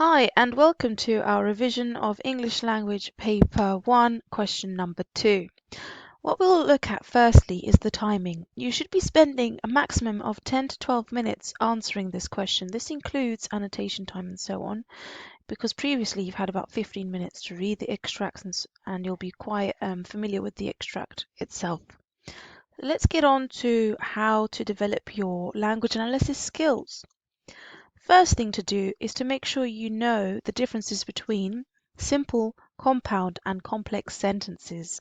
Hi, and welcome to our revision of English Language Paper 1, question number 2. What we'll look at firstly is the timing. You should be spending a maximum of 10 to 12 minutes answering this question. This includes annotation time and so on, because previously you've had about 15 minutes to read the extracts and you'll be quite familiar with the extract itself. Let's get on to how to develop your language analysis skills. First thing to do is to make sure you know the differences between simple, compound, and complex sentences.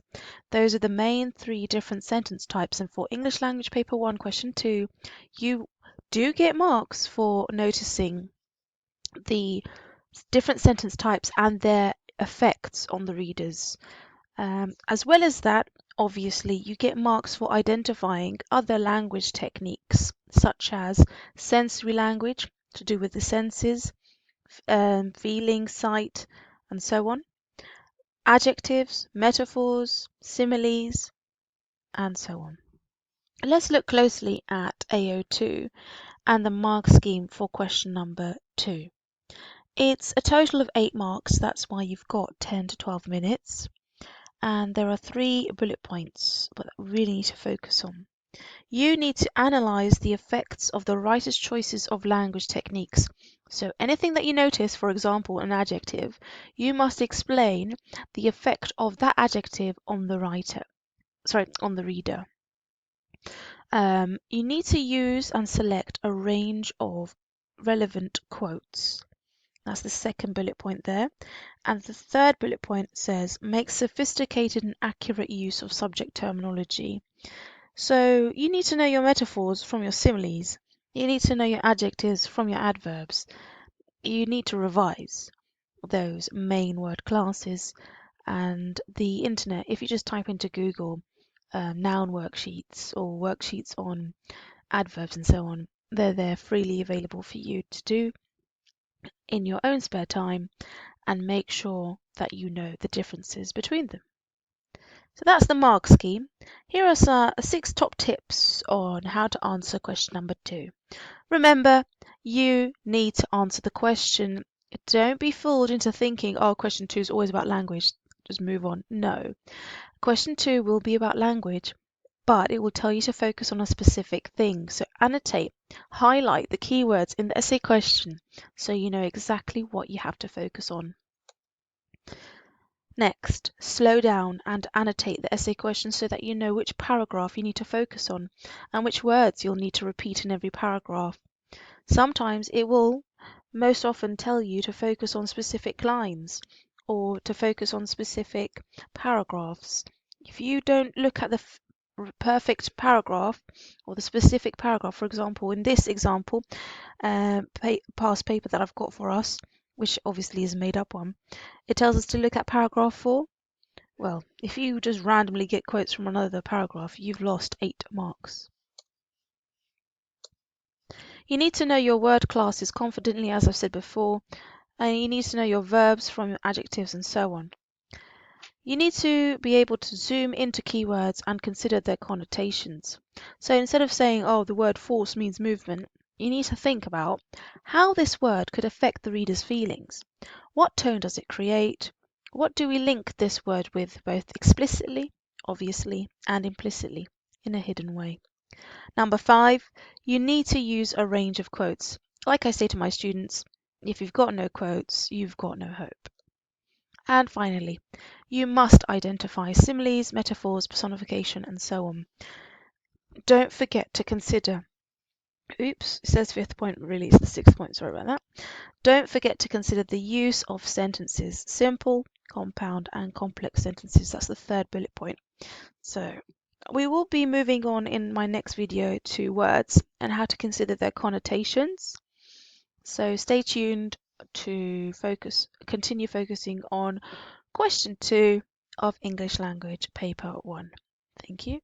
Those are the main three different sentence types, and for English Language Paper 1, Question 2, you do get marks for noticing the different sentence types and their effects on the readers. As well as that, obviously, you get marks for identifying other language techniques, such as sensory language, to do with the senses, feeling, sight, and so on, adjectives, metaphors, similes, and so on. Let's look closely at AO2 and the mark scheme for question number 2. It's a total of 8 marks, that's why you've got 10 to 12 minutes. And there are 3 bullet points that we really need to focus on. You need to analyze the effects of the writer's choices of language techniques. So anything that you notice, for example, an adjective, you must explain the effect of that adjective on the reader. You need to use and select a range of relevant quotes. That's the second bullet point there. And the third bullet point says, make sophisticated and accurate use of subject terminology. So you need to know your metaphors from your similes. You need to know your adjectives from your adverbs. You need to revise those main word classes. And the internet, if you just type into Google noun worksheets or worksheets on adverbs and so on, they're there freely available for you to do in your own spare time and make sure that you know the differences between them. So that's the mark scheme. Here are 6 top tips on how to answer question number 2. Remember, you need to answer the question. Don't be fooled into thinking, oh, question 2 is always about language. Just move on. No. Question 2 will be about language, but it will tell you to focus on a specific thing. So annotate, highlight the keywords in the essay question so you know exactly what you have to focus on. Next, slow down and annotate the essay question so that you know which paragraph you need to focus on and which words you'll need to repeat in every paragraph. Sometimes it will most often tell you to focus on specific lines or to focus on specific paragraphs. If you don't look at the perfect paragraph or the specific paragraph, for example, in this example, past paper that I've got for us, which obviously is a made up one, it tells us to look at paragraph 4. Well, if you just randomly get quotes from another paragraph, you've lost 8 marks. You need to know your word classes confidently, as I've said before, and you need to know your verbs from your adjectives and so on. You need to be able to zoom into keywords and consider their connotations. So instead of saying, oh, the word force means movement, you need to think about how this word could affect the reader's feelings. What tone does it create? What do we link this word with, both explicitly, obviously, and implicitly, in a hidden way? Number 5, you need to use a range of quotes. Like I say to my students, if you've got no quotes, you've got no hope. And finally, you must identify similes, metaphors, personification, and so on. Don't forget to consider, oops, it says 5th point, really it's the 6th point, sorry about that. Don't forget to consider the use of sentences, simple, compound, and complex sentences. That's the 3rd bullet point. So we will be moving on in my next video to words and how to consider their connotations. So stay tuned to continue focusing on question 2 of English Language Paper 1. Thank you.